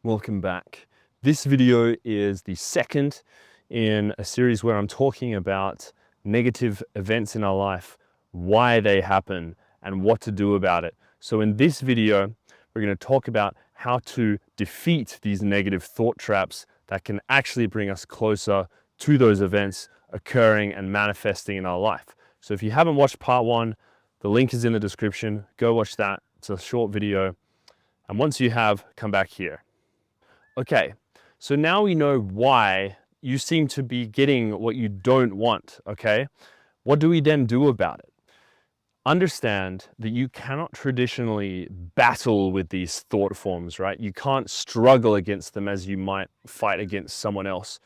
Welcome back. This video is the second in a series where I'm talking about negative events in our life, why they happen, and what to do about it. So in this video, we're going to talk about how to defeat these negative thought traps that can actually bring us closer to those events occurring and manifesting in our life. So if you haven't watched part one, the link is in the description. Go watch that. It's a short video. And once you have, come back here. Okay, so now we know why you seem to be getting what you don't want, okay? What do we then do about it? Understand that you cannot traditionally battle with these thought forms, right? You can't struggle against them as you might fight against someone else.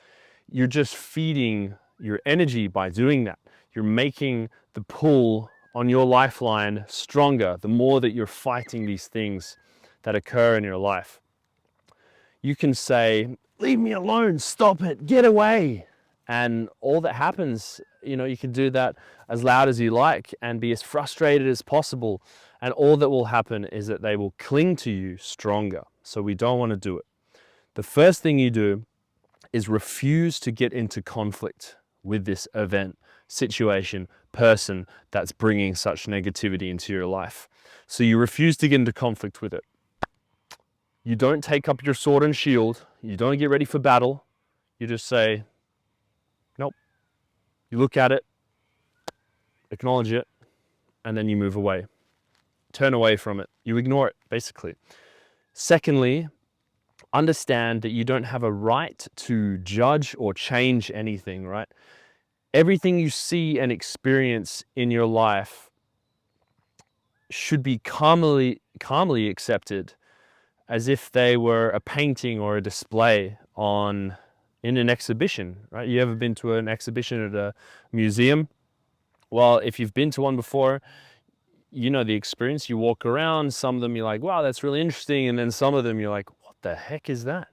You're just feeding your energy by doing that. You're making the pull on your lifeline stronger the more that you're fighting these things that occur in your life. You can say, leave me alone, stop it, get away. And all that happens, you can do that as loud as you like and be as frustrated as possible. And all that will happen is that they will cling to you stronger. So we don't want to do it. The first thing you do is refuse to get into conflict with this event, situation, person that's bringing such negativity into your life. So you refuse to get into conflict with it. You don't take up your sword and shield. You don't get ready for battle. You just say, nope. You look at it, acknowledge it, and then you move away. Turn away from it. You ignore it, basically. Secondly, understand that you don't have a right to judge or change anything, right? Everything you see and experience in your life should be calmly accepted as if they were a painting or a display in an exhibition, right? You ever been to an exhibition at a museum? Well, if you've been to one before, you know the experience. You walk around, some of them you're like, wow, that's really interesting. And then some of them you're like, what the heck is that,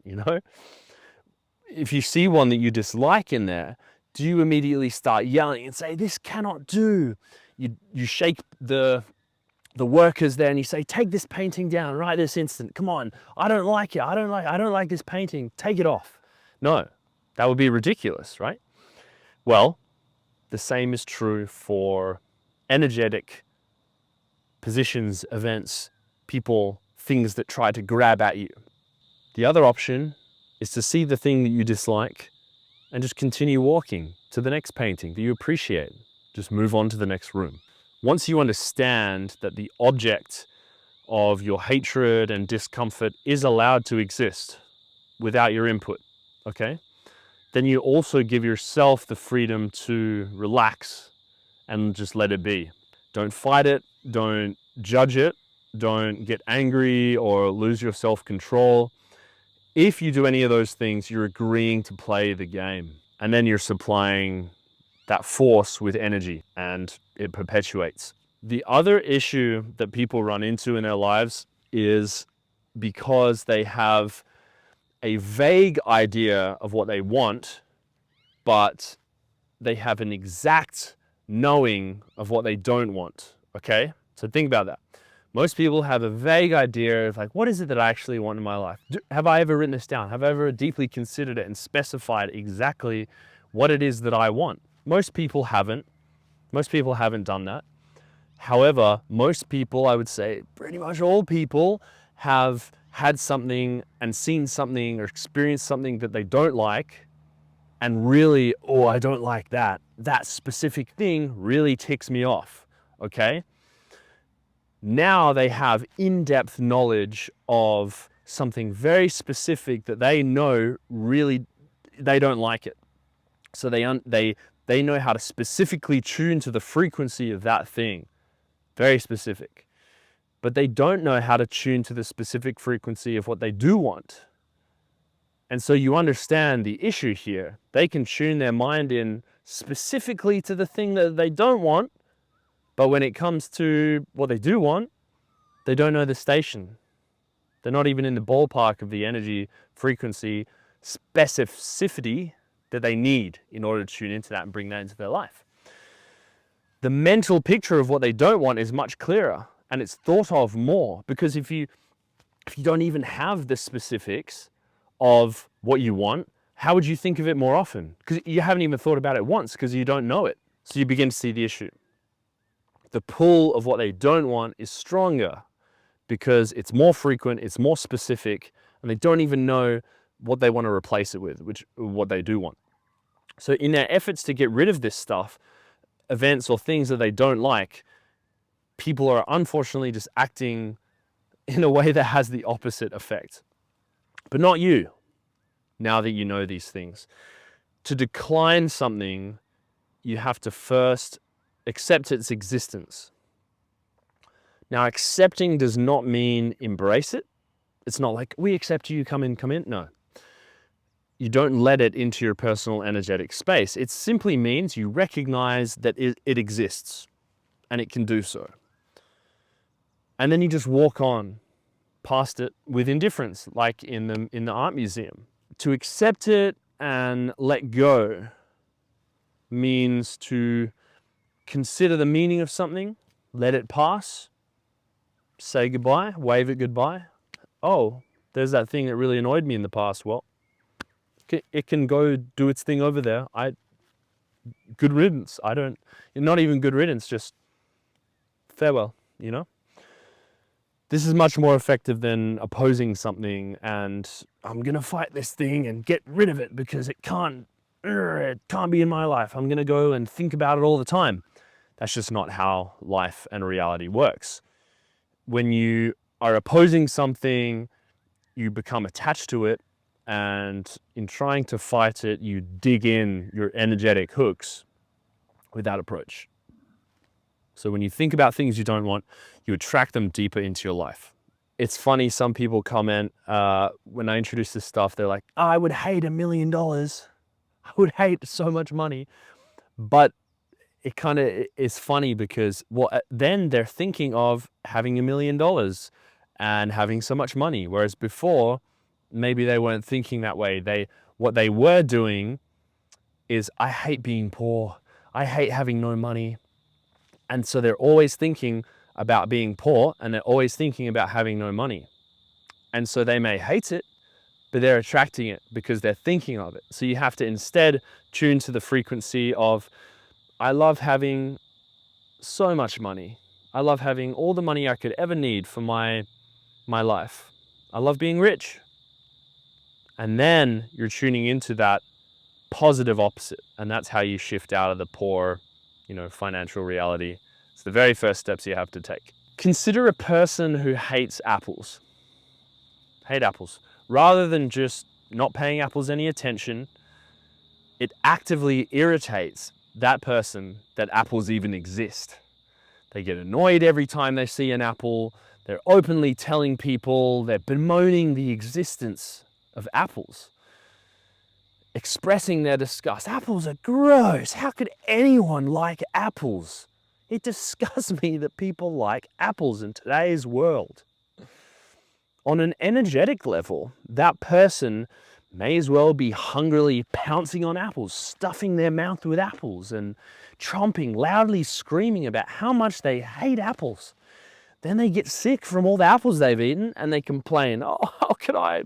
If you see one that you dislike in there, do you immediately start yelling and say, this cannot do? You shake the workers there and you say, take this painting down right this instant. Come on, I don't like it. I don't like this painting. Take it off. No, that would be ridiculous, right? Well, the same is true for energetic positions, events, people, things that try to grab at you. The other option is to see the thing that you dislike and just continue walking to the next painting that you appreciate. Just move on to the next room. Once you understand that the object of your hatred and discomfort is allowed to exist without your input, okay? Then you also give yourself the freedom to relax and just let it be. Don't fight it, don't judge it, don't get angry or lose your self-control. If you do any of those things, you're agreeing to play the game. And then you're supplying that force with energy and it perpetuates. The other issue that people run into in their lives is because they have a vague idea of what they want, but they have an exact knowing of what they don't want, okay? So think about that. Most people have a vague idea of like, what is it that I actually want in my life? Have I ever written this down? Have I ever deeply considered it and specified exactly what it is that I want? Most people haven't. Most people haven't done that. However, most people, I would say pretty much all people, have had something and seen something or experienced something that they don't like and really, oh, I don't like that. That specific thing really ticks me off, okay? Now they have in-depth knowledge of something very specific that they know really, they don't like it. So they know how to specifically tune to the frequency of that thing. Very specific. But they don't know how to tune to the specific frequency of what they do want. And so you understand the issue here. They can tune their mind in specifically to the thing that they don't want, but when it comes to what they do want, they don't know the station. They're not even in the ballpark of the energy, frequency, specificity that they need in order to tune into that and bring that into their life. The mental picture of what they don't want is much clearer and it's thought of more, because if you if you don't even have the specifics of what you want, how would you think of it more often? Because you haven't even thought about it once because you don't know it. So you begin to see the issue. The pull of what they don't want is stronger because it's more frequent, it's more specific, and they don't even know what they want to replace it with, which what they do want. So in their efforts to get rid of this stuff, events or things that they don't like, people are unfortunately just acting in a way that has the opposite effect. But not you, now that you know these things. To decline something, you have to first accept its existence. Now, accepting does not mean embrace it. It's not like, we accept you, come in. No. You don't let it into your personal energetic space. It simply means you recognize that it exists and it can do so. And then you just walk on past it with indifference, like in the art museum. To accept it and let go means to consider the meaning of something, let it pass, say goodbye, wave it goodbye. Oh, there's that thing that really annoyed me in the past. Well, it can go do its thing over there. Good riddance. Not even good riddance, just farewell, you know? This is much more effective than opposing something and I'm going to fight this thing and get rid of it because it can't be in my life. I'm going to go and think about it all the time. That's just not how life and reality works. When you are opposing something, you become attached to it, and in trying to fight it, you dig in your energetic hooks with that approach. So when you think about things you don't want, you attract them deeper into your life. It's funny, some people comment when I introduce this stuff, they're like, oh, I would hate $1 million. I would hate so much money. But it kind of is funny because then they're thinking of having $1 million and having so much money. Whereas before, maybe they weren't thinking that way. What they were doing is, I hate being poor. I hate having no money. And so they're always thinking about being poor and they're always thinking about having no money. And so they may hate it, but they're attracting it because they're thinking of it. So you have to instead tune to the frequency of, I love having so much money. I love having all the money I could ever need for my life. I love being rich. And then you're tuning into that positive opposite. And that's how you shift out of the poor, financial reality. It's the very first steps you have to take. Consider a person who hates apples. Hate apples. Rather than just not paying apples any attention, it actively irritates that person that apples even exist. They get annoyed every time they see an apple. They're openly telling people, they're bemoaning the existence of apples, expressing their disgust. Apples are gross. How could anyone like apples? It disgusts me that people like apples in today's world. On an energetic level, that person may as well be hungrily pouncing on apples, stuffing their mouth with apples and chomping, loudly screaming about how much they hate apples. Then they get sick from all the apples they've eaten and they complain, oh, how could I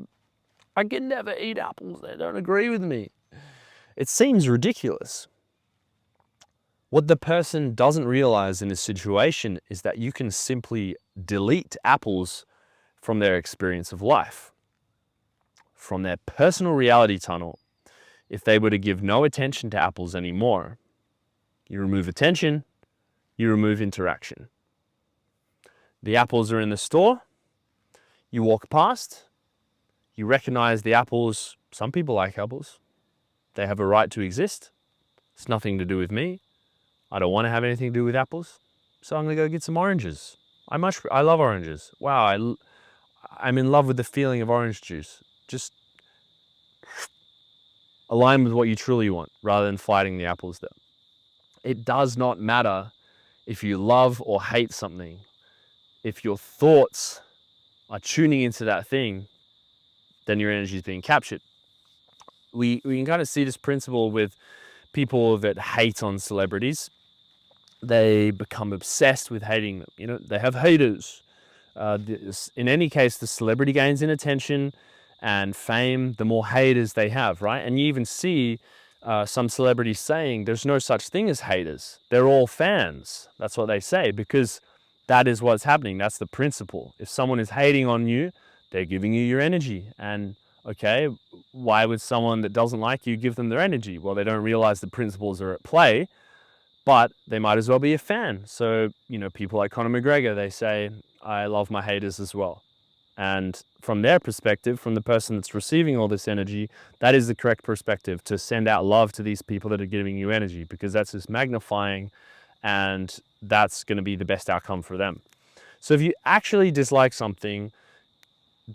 can never eat apples. They don't agree with me. It seems ridiculous. What the person doesn't realize in this situation is that you can simply delete apples from their experience of life, from their personal reality tunnel. If they were to give no attention to apples anymore, you remove attention, you remove interaction. The apples are in the store, you walk past, you recognize the apples. Some people like apples. They have a right to exist. It's nothing to do with me. I don't want to have anything to do with apples. So I'm going to go get some oranges. I love oranges. Wow, I'm in love with the feeling of orange juice. Just align with what you truly want rather than fighting the apples there. It does not matter if you love or hate something. If your thoughts are tuning into that thing, then your energy is being captured. We can kind of see this principle with people that hate on celebrities. They become obsessed with hating them. They have haters. In any case, the celebrity gains in attention and fame, the more haters they have, right? And you even see some celebrities saying there's no such thing as haters. They're all fans. That's what they say, because that is what's happening. That's the principle. If someone is hating on you, they're giving you your energy. And okay, why would someone that doesn't like you give them their energy? Well, they don't realize the principles are at play, but they might as well be a fan. So, you know, people like Conor McGregor, they say, I love my haters as well. And from their perspective, from the person that's receiving all this energy, that is the correct perspective, to send out love to these people that are giving you energy, because that's just magnifying, and that's going to be the best outcome for them. So if you actually dislike something,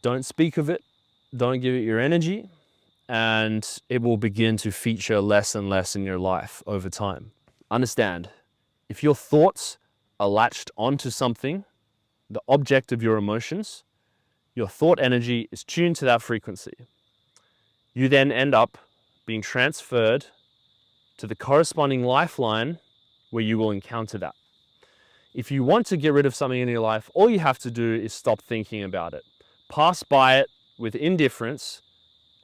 don't speak of it, don't give it your energy, and it will begin to feature less and less in your life over time. Understand, if your thoughts are latched onto something, the object of your emotions, your thought energy is tuned to that frequency. You then end up being transferred to the corresponding lifeline where you will encounter that. If you want to get rid of something in your life, all you have to do is stop thinking about it. Pass by it with indifference,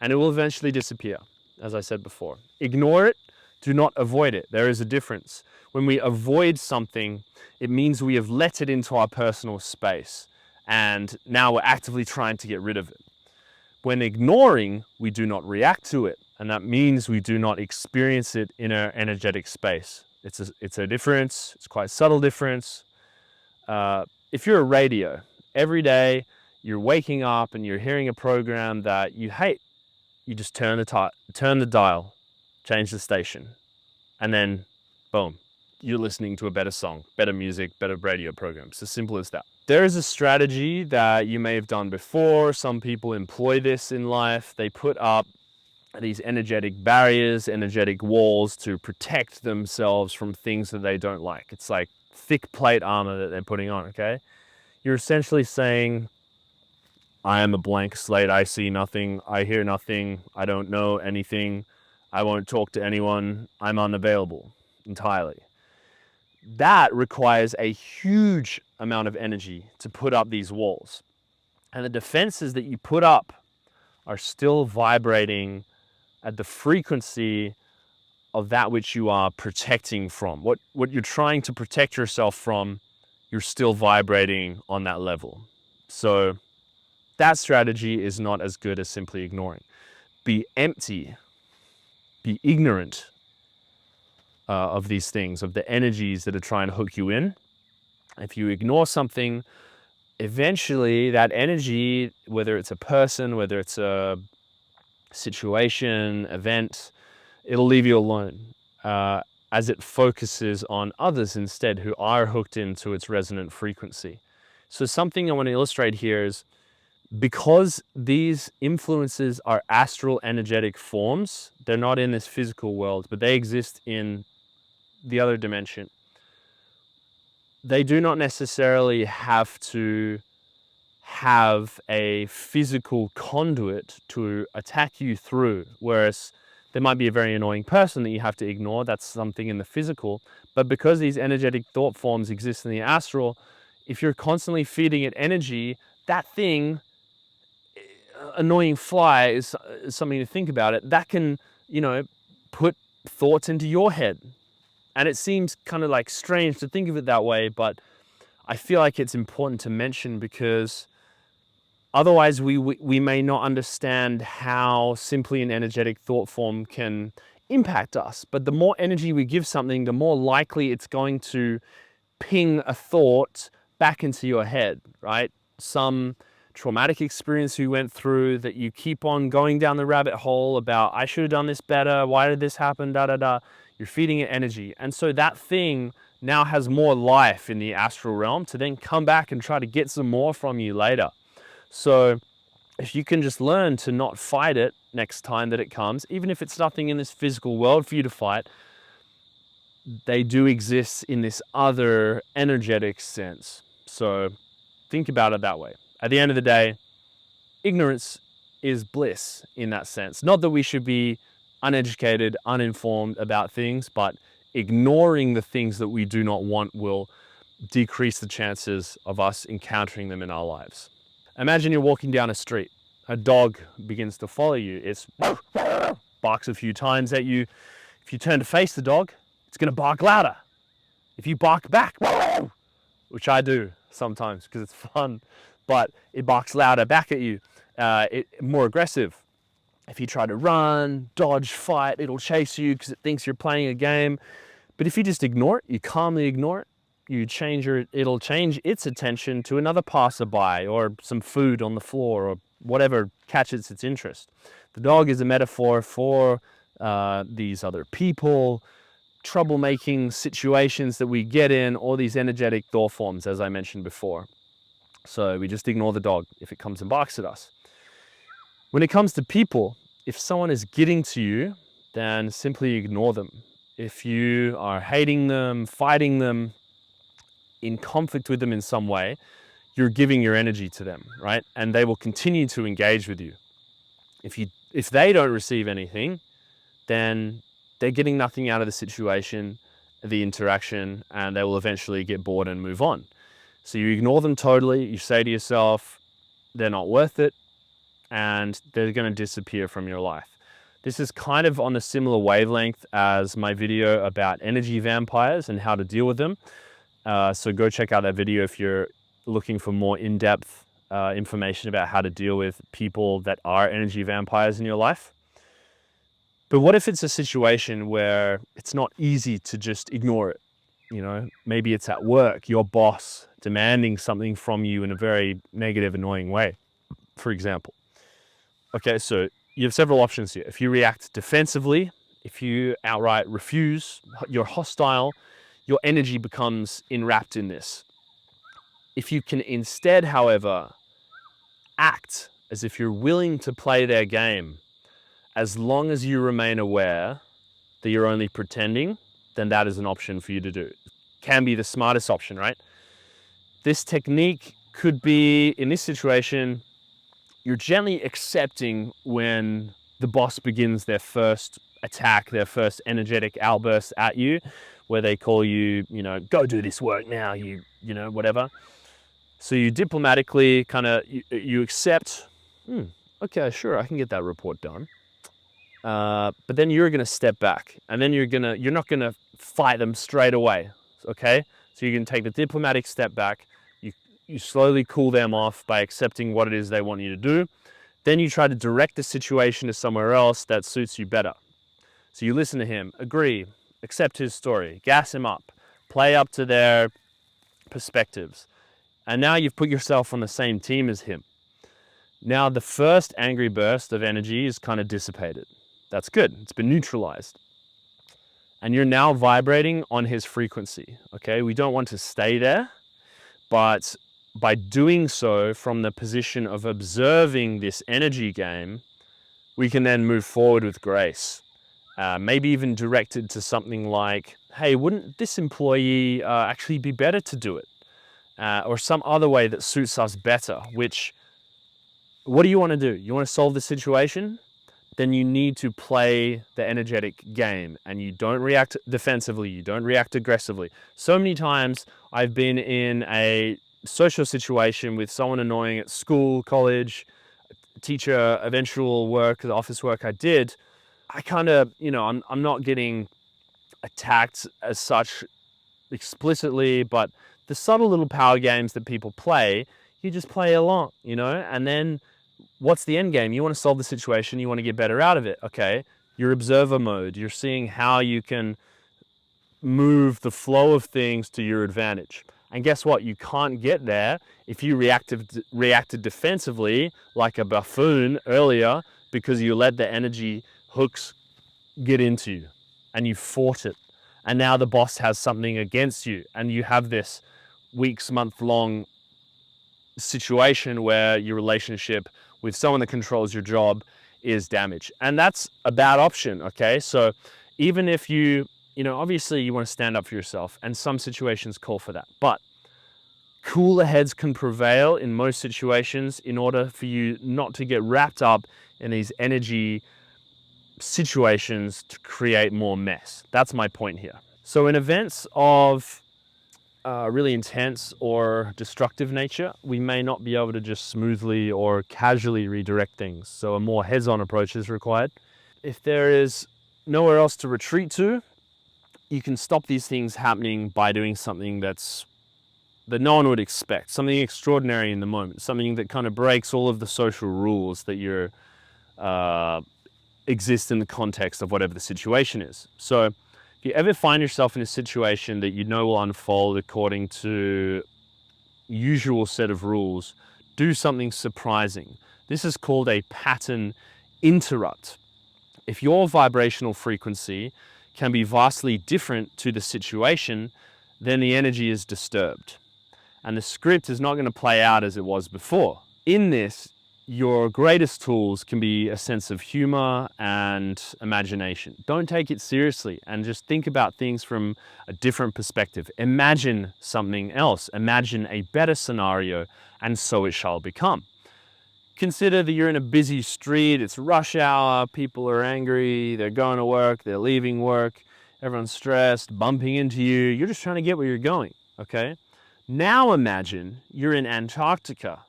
and it will eventually disappear, as I said before. Ignore it, do not avoid it. There is a difference. When we avoid something, it means we have let it into our personal space, and now we're actively trying to get rid of it. When ignoring, we do not react to it, and that means we do not experience it in our energetic space. It's a difference. It's quite a subtle difference. If you're a radio, every day you're waking up and you're hearing a program that you hate, you just turn the dial, change the station, and then boom, you're listening to a better song, better music, better radio program. It's as simple as that. There is a strategy that you may have done before. Some people employ this in life. They put up these energetic barriers, energetic walls to protect themselves from things that they don't like. It's like thick plate armor that they're putting on, okay? You're essentially saying, I am a blank slate. I see nothing. I hear nothing. I don't know anything. I won't talk to anyone. I'm unavailable entirely. That requires a huge amount of energy to put up these walls. And the defenses that you put up are still vibrating at the frequency of that which you are protecting from. What you're trying to protect yourself from, you're still vibrating on that level. So that strategy is not as good as simply ignoring. Be empty, be ignorant of these things, of the energies that are trying to hook you in. If you ignore something, eventually that energy, whether it's a person, whether it's a situation, event, it'll leave you alone as it focuses on others instead, who are hooked into its resonant frequency. So something I want to illustrate here is, because these influences are astral energetic forms, they're not in this physical world, but they exist in the other dimension. They do not necessarily have to have a physical conduit to attack you through, whereas there might be a very annoying person that you have to ignore. That's something in the physical. But because these energetic thought forms exist in the astral, if you're constantly feeding it energy, that thing, annoying fly is something to think about it, that can, you know, put thoughts into your head. And it seems kind of like strange to think of it that way, but I feel like it's important to mention, because otherwise we may not understand how simply an energetic thought form can impact us. But the more energy we give something, the more likely it's going to ping a thought back into your head, right? Some traumatic experience you went through that you keep on going down the rabbit hole about, I should have done this better, why did this happen, da da da. You're feeding it energy. And so that thing now has more life in the astral realm to then come back and try to get some more from you later. So if you can just learn to not fight it next time that it comes, even if it's nothing in this physical world for you to fight, they do exist in this other energetic sense. So think about it that way. At the end of the day, ignorance is bliss in that sense. Not that we should be uneducated, uninformed about things, but ignoring the things that we do not want will decrease the chances of us encountering them in our lives. Imagine you're walking down a street. A dog begins to follow you. It barks a few times at you. If you turn to face the dog, it's going to bark louder. If you bark back, which I do sometimes because it's fun, but it barks louder back at you, more aggressive. If you try to run, dodge, fight, it'll chase you because it thinks you're playing a game. But if you just ignore it, you calmly ignore it, it'll change its attention to another passerby or some food on the floor or whatever catches its interest. The dog is a metaphor for these other people, troublemaking situations that we get in, all these energetic thought forms, as I mentioned before. So we just ignore the dog if it comes and barks at us. When it comes to people, if someone is getting to you, then simply ignore them. If you are hating them, fighting them, in conflict with them in some way, you're giving your energy to them, right? And they will continue to engage with you. If they don't receive anything, then they're getting nothing out of the situation, the interaction, and they will eventually get bored and move on. So you ignore them totally. You say to yourself, they're not worth it, and they're going to disappear from your life. This is kind of on a similar wavelength as my video about energy vampires and how to deal with them. So go check out that video if you're looking for more in-depth information about how to deal with people that are energy vampires in your life. But what if it's a situation where it's not easy to just ignore it? You know, maybe it's at work, your boss demanding something from you in a very negative, annoying way, for example. Okay, so you have several options here. If you react defensively, if you outright refuse, you're hostile, your energy becomes enwrapped in this. If you can instead, however, act as if you're willing to play their game, as long as you remain aware that you're only pretending, then that is an option for you to do. Can be the smartest option, right? This technique could be, in this situation, you're gently accepting when the boss begins their first attack, their first energetic outburst at you, where they call you, go do this work now, whatever. So you diplomatically you accept, okay, sure, I can get that report done. But then you're gonna step back, and then you're not gonna fight them straight away, okay? So you can take the diplomatic step back, you slowly cool them off by accepting what it is they want you to do. Then you try to direct the situation to somewhere else that suits you better. So you listen to him, agree, accept his story, gas him up, play up to their perspectives. And now you've put yourself on the same team as him. Now the first angry burst of energy is kind of dissipated. That's good, it's been neutralized. And you're now vibrating on his frequency, okay? We don't want to stay there, but by doing so from the position of observing this energy game, we can then move forward with grace. Maybe even directed to something like, hey, wouldn't this employee actually be better to do it? Or some other way that suits us better, what do you want to do? You want to solve the situation? Then you need to play the energetic game, and you don't react defensively, you don't react aggressively. So many times I've been in a social situation with someone annoying at school, college, teacher, eventual work, the office work I did. I I'm not getting attacked as such explicitly, but the subtle little power games that people play, you just play along, and then what's the end game? You want to solve the situation, you want to get better out of it, okay? Your observer mode, you're seeing how you can move the flow of things to your advantage. And guess what? You can't get there if you reacted defensively like a buffoon earlier because you let the energy hooks get into you and you fought it. And now the boss has something against you and you have this weeks, month-long situation where your relationship with someone that controls your job is damaged. And that's a bad option, okay? So even if obviously you want to stand up for yourself, and some situations call for that, but cooler heads can prevail in most situations in order for you not to get wrapped up in these energy situations to create more mess. That's my point here. So in events of really intense or destructive nature, we may not be able to just smoothly or casually redirect things. So a more heads-on approach is required. If there is nowhere else to retreat to, you can stop these things happening by doing something that no one would expect, something extraordinary in the moment, something that kind of breaks all of the social rules that exist in the context of whatever the situation is. So if you ever find yourself in a situation that you know will unfold according to usual set of rules, do something surprising. This is called a pattern interrupt. If your vibrational frequency can be vastly different to the situation, then the energy is disturbed. And the script is not going to play out as it was before. In this, your greatest tools can be a sense of humor and imagination. Don't take it seriously and just think about things from a different perspective. Imagine something else. Imagine a better scenario, and so it shall become. Consider that you're in a busy street, it's rush hour, people are angry, they're going to work, they're leaving work, everyone's stressed, bumping into you, you're just trying to get where you're going, okay? Now imagine you're in Antarctica,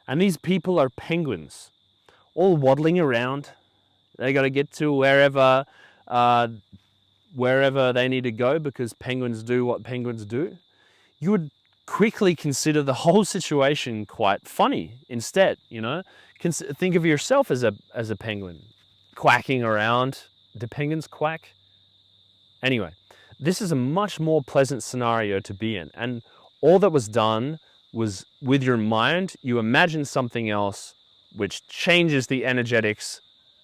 and these people are penguins, all waddling around. They got to get to wherever they need to go because penguins do what penguins do. You would quickly consider the whole situation quite funny instead, you know? Think of yourself as a penguin, quacking around. Do penguins quack? Anyway, this is a much more pleasant scenario to be in. And all that was done was, with your mind, you imagine something else which changes the energetics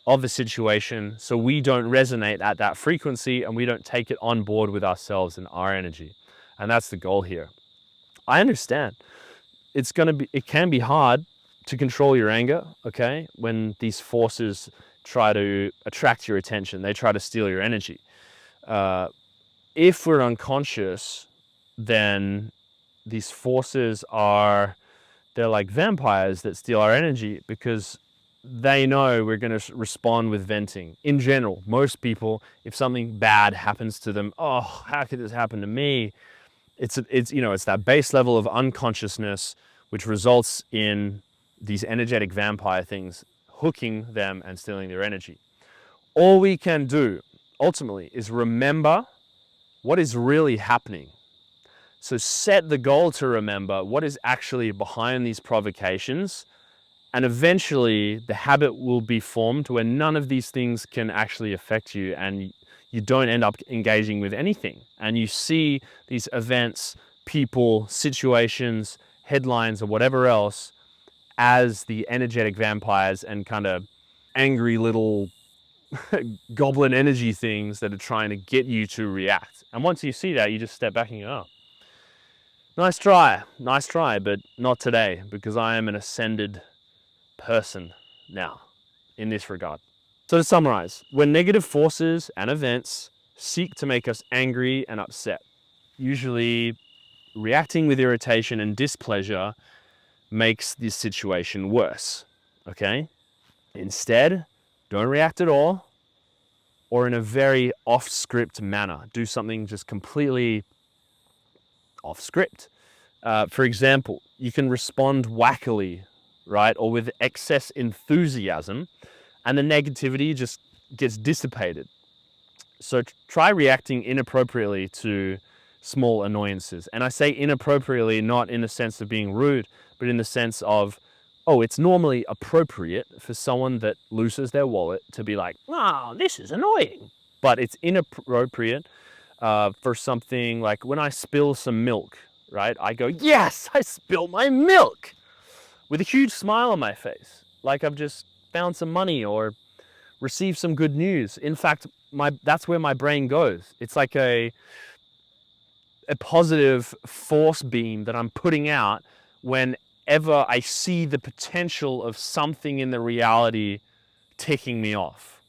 of the situation so we don't resonate at that frequency and we don't take it on board with ourselves and our energy. And that's the goal here. I understand. It can be hard to control your anger, okay? When these forces try to attract your attention, they try to steal your energy. If we're unconscious, then these forces they're like vampires that steal our energy because they know we're going to respond with venting. In general, most people, if something bad happens to them, oh, how could this happen to me? It's that base level of unconsciousness which results in these energetic vampire things hooking them and stealing their energy. All we can do ultimately is remember what is really happening. So set the goal to remember what is actually behind these provocations, and eventually the habit will be formed where none of these things can actually affect you and you don't end up engaging with anything. And you see these events, people, situations, headlines, or whatever else as the energetic vampires and kind of angry little goblin energy things that are trying to get you to react. And once you see that, you just step back and go, oh, nice try, but not today, because I am an ascended person now in this regard. So to summarize, when negative forces and events seek to make us angry and upset, usually reacting with irritation and displeasure makes this situation worse, okay? Instead, don't react at all or in a very off-script manner. Do something just completely off-script. For example, you can respond wackily, right? Or with excess enthusiasm, and the negativity just gets dissipated. So try reacting inappropriately to small annoyances. And I say inappropriately not in the sense of being rude, but in the sense of, oh, it's normally appropriate for someone that loses their wallet to be like, oh, this is annoying. But it's inappropriate for something like when I spill some milk, right? I go, yes, I spilled my milk with a huge smile on my face. Like I've just found some money or received some good news. In fact, that's where my brain goes. It's like a positive force beam that I'm putting out whenever I see the potential of something in the reality ticking me off.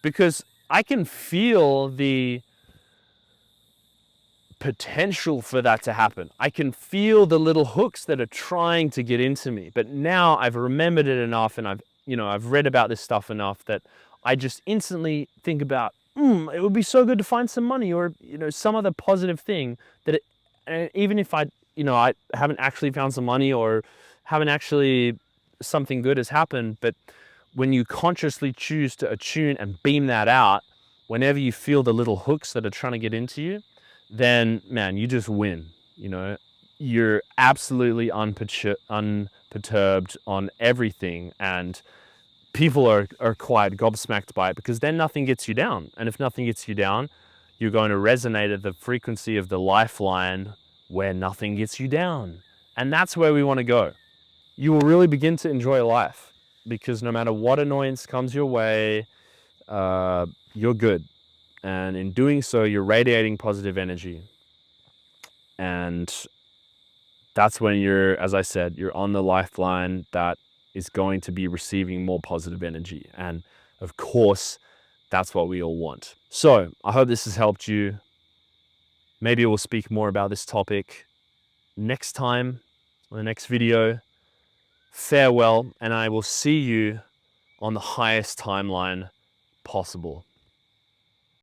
Because I can feel the potential for that to happen. I can feel the little hooks that are trying to get into me. But now I've remembered it enough and I've read about this stuff enough that I just instantly think about, it would be so good to find some money or, some other positive thing and even if I haven't actually found some money or haven't actually something good has happened, but when you consciously choose to attune and beam that out, whenever you feel the little hooks that are trying to get into you, then man, you just win. You're absolutely unperturbed on everything, and people are quite gobsmacked by it, because then nothing gets you down. And if nothing gets you down, you're going to resonate at the frequency of the lifeline where nothing gets you down. And that's where we want to go. You will really begin to enjoy life, because no matter what annoyance comes your way, you're good. And in doing so, you're radiating positive energy. And that's when you're, as I said, you're on the lifeline that is going to be receiving more positive energy. And of course, that's what we all want. So I hope this has helped you. Maybe we'll speak more about this topic next time, on the next video. Farewell, and I will see you on the highest timeline possible.